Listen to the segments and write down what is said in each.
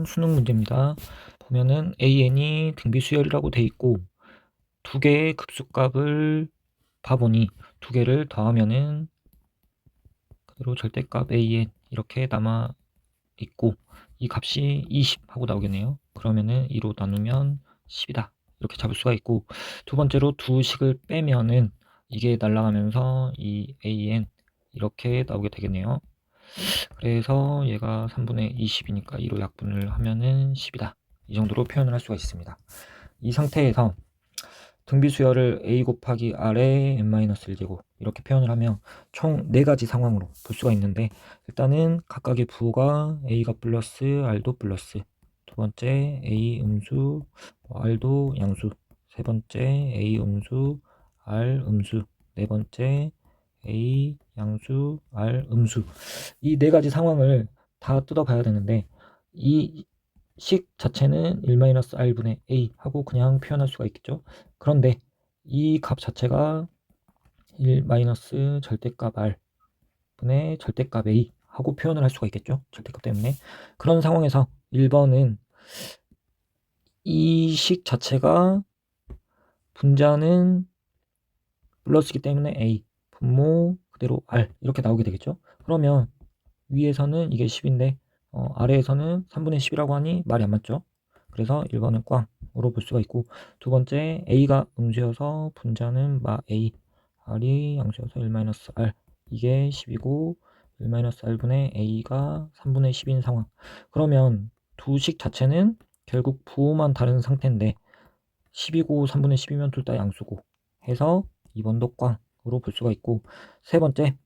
1번 수능 문제입니다. 보면은 AN이 등비 수열이라고 돼 있고 두 개의 급수값을 봐보니 두 개를 더하면은 그대로 절대값 AN 이렇게 남아 있고 이 값이 20 하고 나오겠네요. 그러면은 2로 나누면 10이다 이렇게 잡을 수가 있고, 두 번째로 두 식을 빼면은 이게 날아가면서 이 AN 이렇게 나오게 되겠네요. 그래서 얘가 3분의 20이니까 2로 약분을 하면은 10이다. 이 정도로 표현을 할 수가 있습니다. 이 상태에서 등비수열을 a 곱하기 r의 n-1제곱 이렇게 표현을 하면 총 4가지 상황으로 볼 수가 있는데, 일단은 각각의 부호가 a가 플러스 r도 플러스, 두 번째 a 음수 r도 양수, 세 번째 a 음수 r 음수, 네 번째 a 양수 r 음수, 이 4가지 상황을 다 뜯어봐야 되는데 이 식 자체는 1-r분의 a 하고 그냥 표현할 수가 있겠죠. 그런데 이 값 자체가 1 절대값 r 분의 절대값 a 하고 표현을 할 수가 있겠죠. 절대값 때문에. 그런 상황에서 1번은 이 식 자체가 분자는 플러스이기 때문에 a, 분모 그대로 r 이렇게 나오게 되겠죠. 그러면 위에서는 이게 10인데 아래에서는 3분의 10이라고 하니 말이 안 맞죠. 그래서 1번은 꽝으로 볼 수가 있고, 두 번째 a가 음수여서 분자는 마 a, r이 양수여서 1-r, 이게 10이고 1-r분의 a가 3분의 10인 상황. 그러면 두 식 자체는 결국 부호만 다른 상태인데 10이고 3분의 10이면 둘 다 양수고 해서 2번도 꽝으로 볼 수가 있고, 세 번째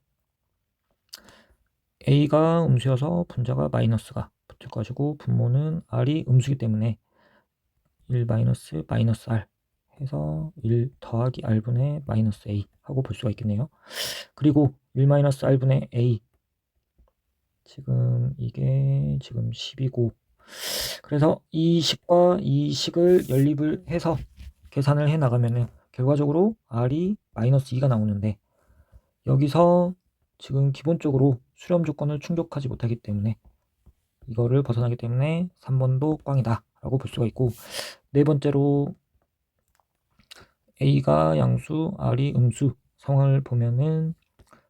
a가 음수여서 분자가 마이너스가 붙을 것이고 분모는 r이 음수이기 때문에 1 마이너스 r 해서 1 더하기 r분의 마이너스 a 하고 볼 수가 있겠네요. 그리고 1 r분의 a, 지금 이게 지금 10이고, 그래서 이 식과 이 식을 연립을 해서 계산을 해 나가면은 결과적으로 r이 마이너스 2가 나오는데, 여기서 지금 기본적으로 수렴 조건을 충족하지 못하기 때문에 이거를 벗어나기 때문에 3번도 꽝이다 라고 볼 수가 있고, 네 번째로 a가 양수 r이 음수 상황을 보면은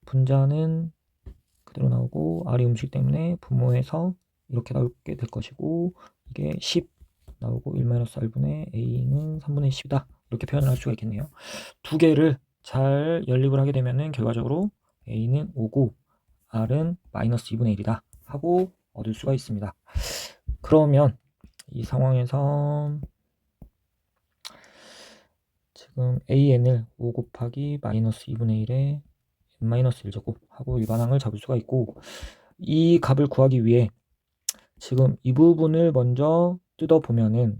분자는 그대로 나오고 r이 음수이기 때문에 분모해서 이렇게 나오게 될 것이고, 이게 10 나오고 1-r분의 a는 3분의 10이다 이렇게 표현을 할 수가 있겠네요. 두 개를 잘 연립을 하게 되면은 결과적으로 a는 5고 r은 마이너스 2분의 1이다 하고 얻을 수가 있습니다. 그러면 이 상황에서 지금 an을 5 곱하기 마이너스 2분의 1에 n-1제곱 하고 일반항을 잡을 수가 있고, 이 값을 구하기 위해 지금 이 부분을 먼저 뜯어보면은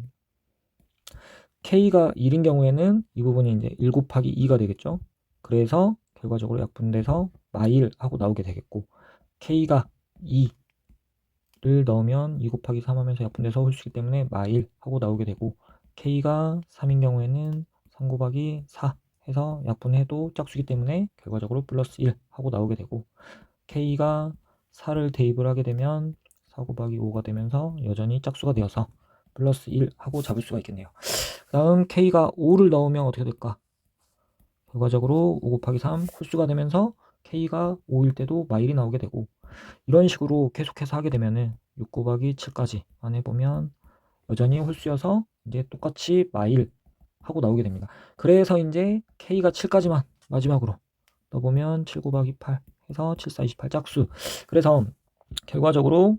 k가 1인 경우에는 이 부분이 이제 1 곱하기 2가 되겠죠. 그래서 결과적으로 약분돼서 마1 하고 나오게 되겠고, k가 2를 넣으면 2 곱하기 3 하면서 약분돼서 홀수기 때문에 마1 하고 나오게 되고, k가 3인 경우에는 3 곱하기 4 해서 약분해도 짝수기 때문에 결과적으로 플러스 1 하고 나오게 되고, k가 4를 대입을 하게 되면 4 곱하기 5가 되면서 여전히 짝수가 되어서 플러스 1 하고 잡을 수가 있겠네요. 그 다음 k가 5를 넣으면 어떻게 될까? 결과적으로 5 곱하기 3 홀수가 되면서 k가 5일 때도 마1이 나오게 되고, 이런 식으로 계속해서 하게 되면은 6 곱하기 7까지 안 해보면 여전히 홀수여서 이제 똑같이 마1 하고 나오게 됩니다. 그래서 이제 k가 7까지만 마지막으로 넣어보면 7 곱하기 8 해서 7, 4, 28 짝수. 그래서 결과적으로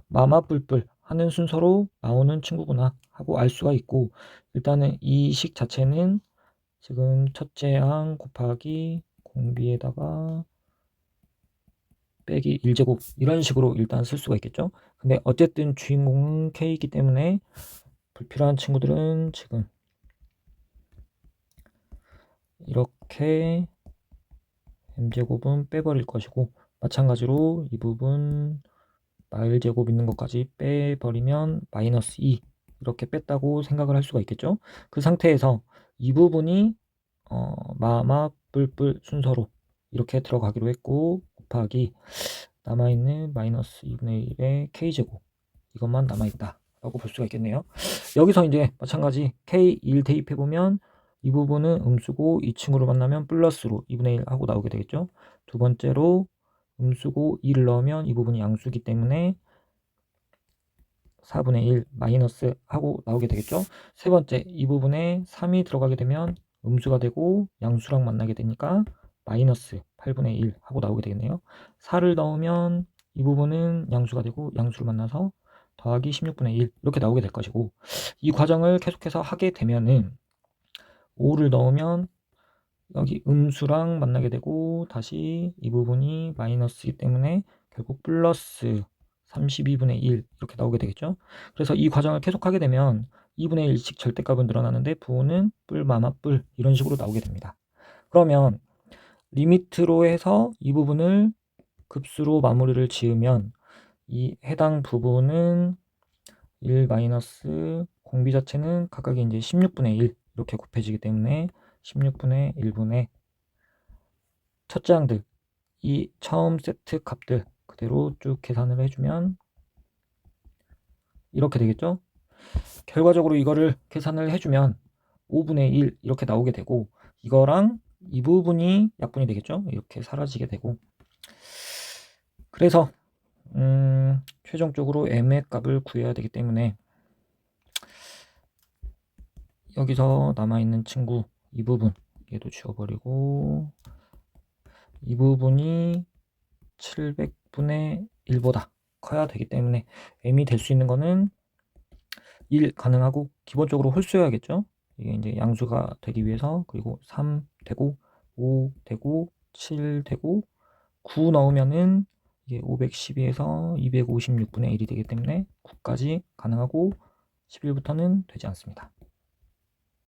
마마뿔뿔 하는 순서로 나오는 친구구나 하고 알 수가 있고, 일단은 이 식 자체는 지금 첫째 항 곱하기 공비에다가 빼기 1제곱 이런 식으로 일단 쓸 수가 있겠죠. 근데 어쨌든 주인공은 k이기 때문에 불필요한 친구들은 지금 이렇게 m제곱은 빼버릴 것이고, 마찬가지로 이 부분 마일제곱 있는 것까지 빼버리면 마이너스 2 이렇게 뺐다고 생각을 할 수가 있겠죠. 그 상태에서 이 부분이 마마 뿔뿔 순서로 이렇게 들어가기로 했고, 곱하기 남아있는 마이너스 2분의 1의 k제곱 이것만 남아있다 라고 볼 수가 있겠네요. 여기서 이제 마찬가지 K1 대입해보면 이 부분은 음수고 2층으로 만나면 플러스로 2분의 1 하고 나오게 되겠죠. 두 번째로 음수고 2를 넣으면 이 부분이 양수기 때문에 4분의 1 마이너스 하고 나오게 되겠죠. 세 번째, 이 부분에 3이 들어가게 되면 음수가 되고 양수랑 만나게 되니까 마이너스 8분의 1 하고 나오게 되겠네요. 4를 넣으면 이 부분은 양수가 되고 양수를 만나서 더하기 16분의 1 이렇게 나오게 될 것이고, 이 과정을 계속해서 하게 되면은 5를 넣으면 여기 음수랑 만나게 되고 다시 이 부분이 마이너스이기 때문에 결국 플러스 32분의 1 이렇게 나오게 되겠죠. 그래서 이 과정을 계속하게 되면 2분의 1씩 절대값은 늘어나는데 부호는 뿔, 마마, 뿔 이런 식으로 나오게 됩니다. 그러면 리미트로 해서 이 부분을 급수로 마무리를 지으면 이 해당 부분은 1 마이너스 공비 자체는 각각이 이제 16분의 1 이렇게 곱해지기 때문에 16분의 1분의 첫째 항들 이 처음 세트 값들 그대로 쭉 계산을 해주면 이렇게 되겠죠. 결과적으로 이거를 계산을 해주면 5분의 1 이렇게 나오게 되고, 이거랑 이 부분이 약분이 되겠죠. 이렇게 사라지게 되고, 그래서 최종적으로 m의 값을 구해야 되기 때문에 여기서 남아있는 친구 이 부분 얘도 지워버리고, 이 부분이 700분의 1보다 커야 되기 때문에 m이 될 수 있는 거는 1 가능하고, 기본적으로 홀수여야겠죠. 이게 이제 양수가 되기 위해서. 그리고 3 되고 5 되고 7 되고 9 넣으면은 이게 512에서 256분의 1이 되기 때문에 9까지 가능하고 11부터는 되지 않습니다.